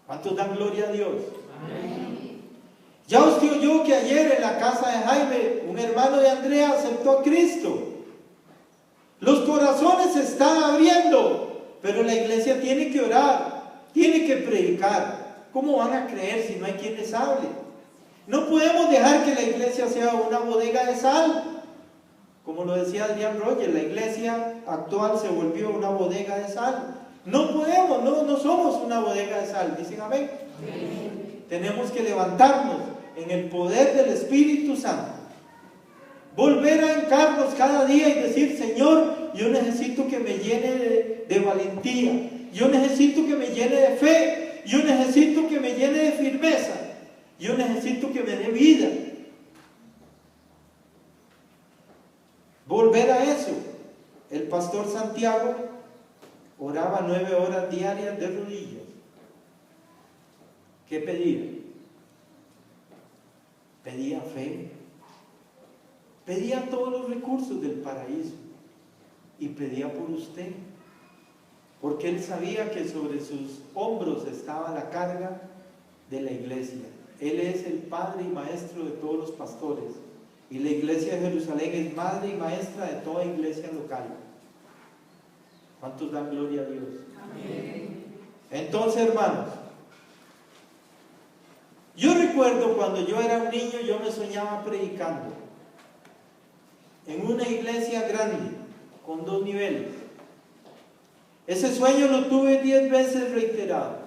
¿Cuántos dan gloria a Dios? Amén. Ya usted oyó que ayer en la casa de Jaime, un hermano de Andrea aceptó a Cristo. Los corazones se están abriendo, pero la iglesia tiene que orar, tiene que predicar. ¿Cómo van a creer si no hay quien les hable? No podemos dejar que la iglesia sea una bodega de sal. Como lo decía Adrián Roger, la iglesia actual se volvió una bodega de sal. No podemos, no somos una bodega de sal. ¿Dicen amén? Amén. Tenemos que levantarnos en el poder del Espíritu Santo. Volver a hincarnos cada día y decir: Señor, yo necesito que me llene de valentía. Yo necesito que me llene de fe. Yo necesito que me llene de firmeza. Yo necesito que me dé vida. Volver a eso. El pastor Santiago oraba 9 horas diarias de rodillas. ¿Qué pedía? Pedía fe. Pedía todos los recursos del paraíso. Y pedía por usted. porque él sabía que sobre sus hombros estaba la carga de la iglesia. Él es el padre y maestro de todos los pastores, y la iglesia de Jerusalén es madre y maestra de toda iglesia local. ¿Cuántos dan gloria a Dios? Amén. Entonces, hermanos, yo recuerdo cuando yo era un niño, yo me soñaba predicando en una iglesia grande, con 2 niveles. Ese sueño lo tuve 10 veces reiterado.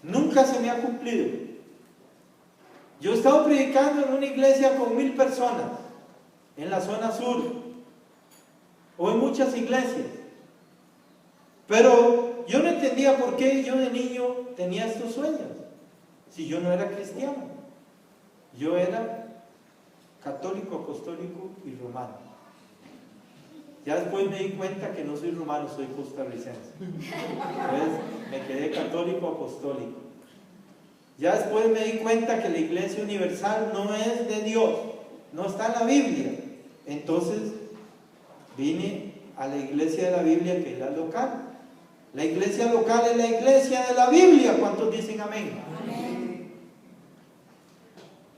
Nunca se me ha cumplido. Yo he estado predicando en una iglesia con 1000 personas, en la zona sur, o en muchas iglesias. Pero yo no entendía por qué yo de niño tenía estos sueños, si yo no era cristiano. Yo era católico, apostólico y romano. Ya después me di cuenta que no soy romano, soy costarricense. Entonces me quedé católico, apostólico. Ya después me di cuenta que la iglesia universal no es de Dios, no está en la Biblia. Entonces vine a la iglesia de la Biblia, que es la local. La iglesia local es la iglesia de la Biblia. ¿Cuántos dicen amén? Amén.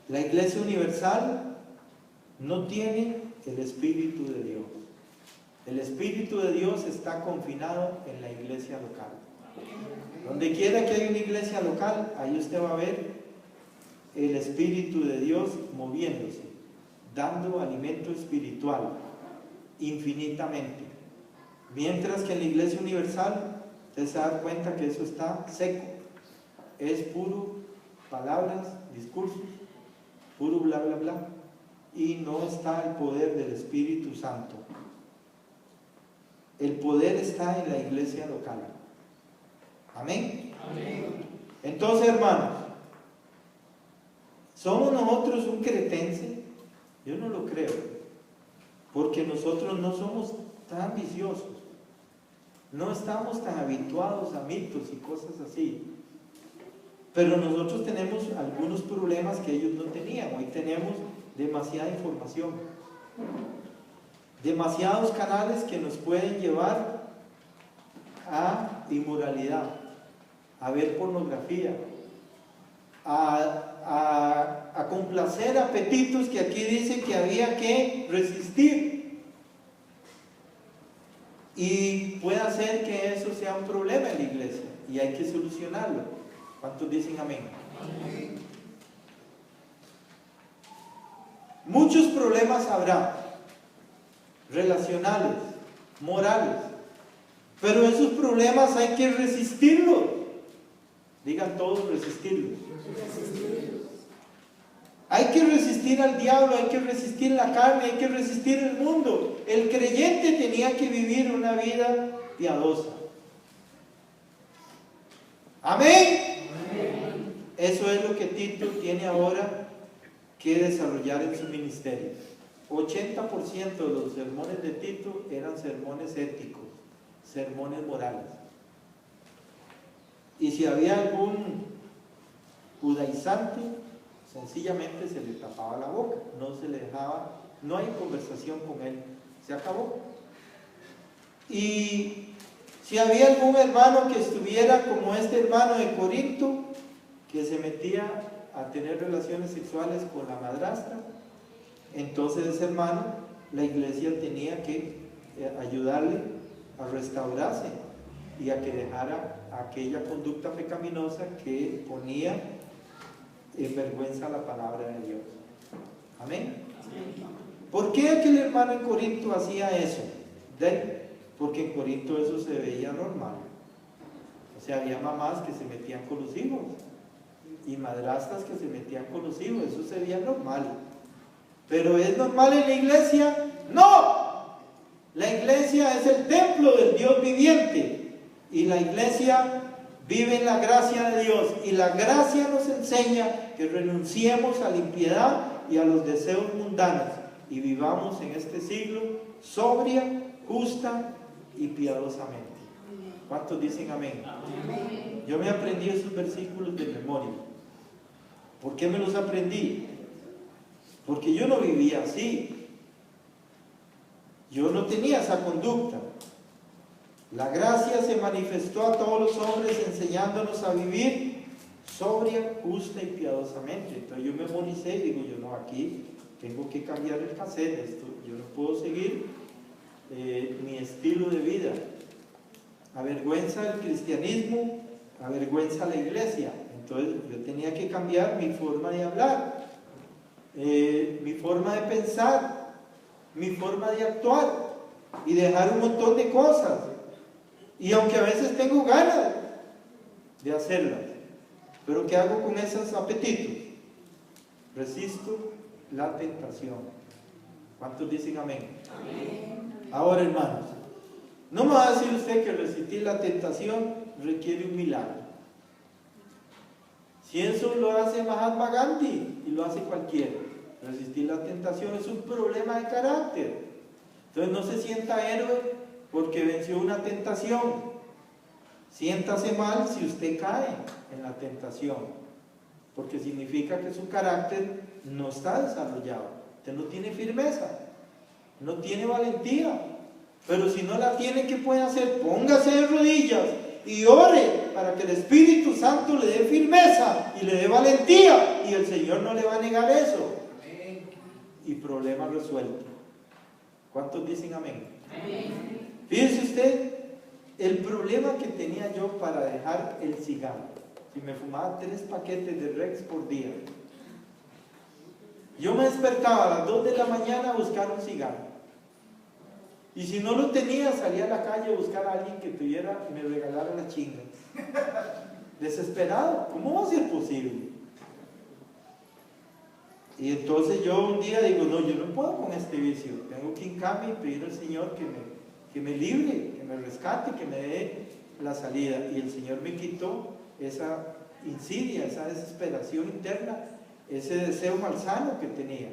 La iglesia universal no tiene el Espíritu de Dios. El Espíritu de Dios está confinado en la iglesia local. Donde quiera que haya una iglesia local, ahí usted va a ver el Espíritu de Dios moviéndose, dando alimento espiritual infinitamente. Mientras que en la iglesia universal, usted se da cuenta que eso está seco. Es puro palabras, discursos, puro bla bla bla. Y no está el poder del Espíritu Santo. El poder está en la iglesia local. Amén. Amén. Entonces, hermanos, ¿somos nosotros un cretense? Yo no lo creo, porque nosotros no somos tan ambiciosos, no estamos tan habituados a mitos y cosas así. Pero nosotros tenemos algunos problemas que ellos no tenían. Hoy tenemos demasiada información, demasiados canales que nos pueden llevar a inmoralidad, a ver pornografía, a complacer apetitos que aquí dice que había que resistir, y puede hacer que eso sea un problema en la iglesia y hay que solucionarlo. ¿Cuántos dicen amén? Amén. Muchos problemas habrá, relacionales, morales, pero esos problemas hay que resistirlos. Digan todos, resistirlos. Hay que resistir al diablo, hay que resistir la carne, hay que resistir el mundo. El creyente tenía que vivir una vida piadosa. Amén. Amén. Eso es lo que Tito tiene ahora que desarrollar en su ministerio. 80% de los sermones de Tito eran sermones éticos, sermones morales. Y si había algún judaizante, sencillamente se le tapaba la boca, no se le dejaba, no hay conversación con él, se acabó. Y si había algún hermano que estuviera como este hermano de Corinto, que se metía a tener relaciones sexuales con la madrastra, entonces ese hermano, la iglesia tenía que ayudarle a restaurarse y a que dejara aquella conducta pecaminosa que ponía en vergüenza la palabra de Dios. Amén. ¿Por qué aquel hermano en Corinto hacía eso? Porque en Corinto eso se veía normal. O sea, había mamás que se metían con los hijos y madrastras que se metían con los hijos, eso se veía normal. ¿Pero es normal en la iglesia? ¡No! La iglesia es el templo del Dios viviente y la iglesia vive en la gracia de Dios, y la gracia nos enseña que renunciemos a la impiedad y a los deseos mundanos y vivamos en este siglo sobria, justa y piadosamente. ¿Cuántos dicen amén? Amén. Yo me aprendí esos versículos de memoria. ¿Por qué me los aprendí? Porque yo no vivía así. Yo no tenía esa conducta. La gracia se manifestó a todos los hombres enseñándonos a vivir sobria, justa y piadosamente. Entonces yo memoricé y digo, yo no, aquí tengo que cambiar el cassette, esto, yo no puedo seguir mi estilo de vida. Avergüenza el cristianismo, avergüenza la iglesia. Entonces yo tenía que cambiar mi forma de hablar, mi forma de pensar, mi forma de actuar y dejar un montón de cosas. Y aunque a veces tengo ganas de hacerlas, pero ¿qué hago con esos apetitos? Resisto la tentación. ¿Cuántos dicen amén? Amén. Ahora, hermanos, no me va a decir usted que resistir la tentación requiere un milagro. Si eso lo hace Mahatma Gandhi y lo hace cualquiera, resistir la tentación es un problema de carácter. Entonces no se sienta héroe porque venció una tentación. Siéntase mal si usted cae en la tentación, porque significa que su carácter no está desarrollado. Usted no tiene firmeza, no tiene valentía. Pero si no la tiene, ¿qué puede hacer? Póngase de rodillas y ore para que el Espíritu Santo le dé firmeza y le dé valentía, y el Señor no le va a negar eso. Amén. Y problema resuelto. ¿Cuántos dicen amén? Amén. Fíjese usted el problema que tenía yo para dejar el cigarro. Si me fumaba 3 paquetes de Rex por día, yo me despertaba a las 2 de la mañana a buscar un cigarro. Y si no lo tenía, salía a la calle a buscar a alguien que tuviera y me regalara la chinga. Desesperado, ¿cómo va a ser posible? Y entonces yo un día digo, no, yo no puedo con este vicio. Tengo que hincarme y pedir al Señor que me libre, que me rescate, que me dé la salida. Y el Señor me quitó esa insidia, esa desesperación interna, ese deseo malsano que tenía.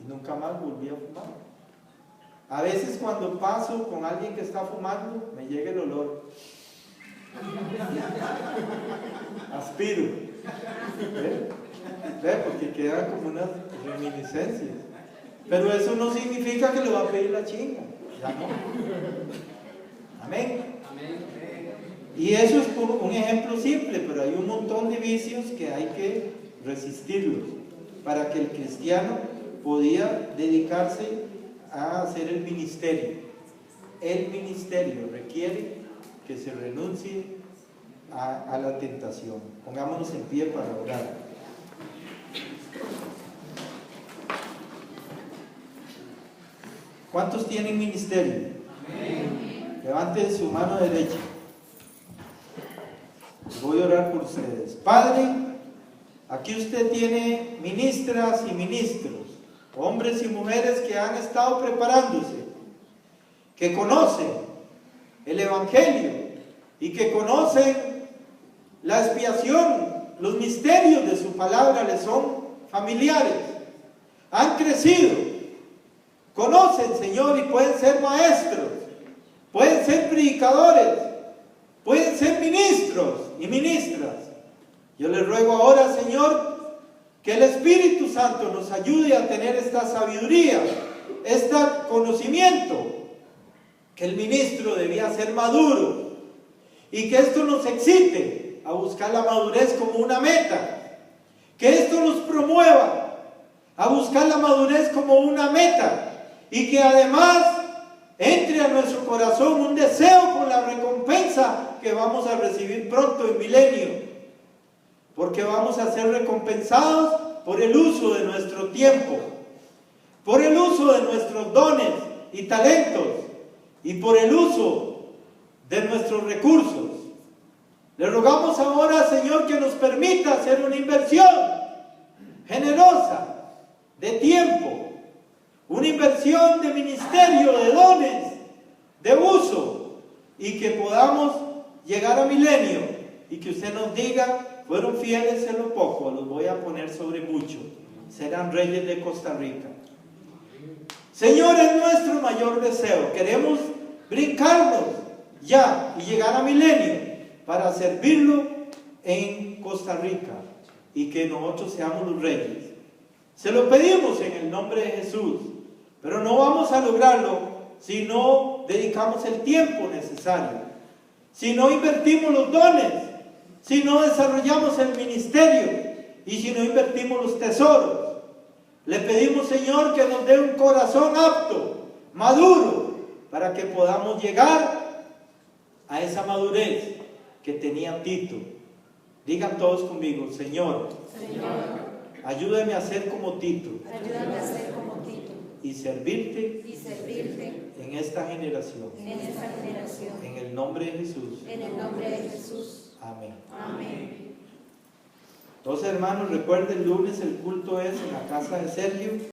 Y nunca más volví a fumar. A veces cuando paso con alguien que está fumando, me llega el olor. Aspiro. ¿Ve? Porque quedan como unas reminiscencias. Pero eso no significa que le va a pedir la chinga. Ya no. Amén. Y eso es un ejemplo simple, pero hay un montón de vicios que hay que resistirlos para que el cristiano podía dedicarse a hacer el ministerio. El ministerio requiere que se renuncie a la tentación. Pongámonos en pie para orar. ¿Cuántos tienen ministerio? Amén. Levanten su mano derecha. Voy a orar por ustedes. Padre, aquí usted tiene ministras y ministros, hombres y mujeres que han estado preparándose, que conocen el Evangelio y que conocen la expiación, los misterios de su palabra les son familiares, han crecido, conocen, Señor, y pueden ser maestros, pueden ser predicadores, pueden ser ministros y ministras. Yo les ruego ahora, Señor, que el Espíritu Santo nos ayude a tener esta sabiduría, este conocimiento, que el ministro debía ser maduro y que esto nos excite a buscar la madurez como una meta, que esto nos promueva a buscar la madurez como una meta y que además entre a nuestro corazón un deseo por la recompensa que vamos a recibir pronto en milenio. Porque vamos a ser recompensados por el uso de nuestro tiempo, por el uso de nuestros dones y talentos y por el uso de nuestros recursos. Le rogamos ahora, Señor, que nos permita hacer una inversión generosa de tiempo, una inversión de ministerio, de dones, de uso, y que podamos llegar a milenio y que usted nos diga: fueron fieles en lo poco, los voy a poner sobre mucho, serán reyes de Costa Rica. Señor, es nuestro mayor deseo, queremos brincarnos ya y llegar a milenio para servirlo en Costa Rica y que nosotros seamos los reyes. Se lo pedimos en el nombre de Jesús, pero no vamos a lograrlo si no dedicamos el tiempo necesario, si no invertimos los dones, si no desarrollamos el ministerio y si no invertimos los tesoros. Le pedimos, Señor, que nos dé un corazón apto, maduro, para que podamos llegar a esa madurez que tenía Tito. Digan todos conmigo, Señor, ayúdame a ser como Tito y servirte en esta generación. En el nombre de Jesús. Amén. Entonces, hermanos, recuerden, el lunes el culto es en la casa de Sergio.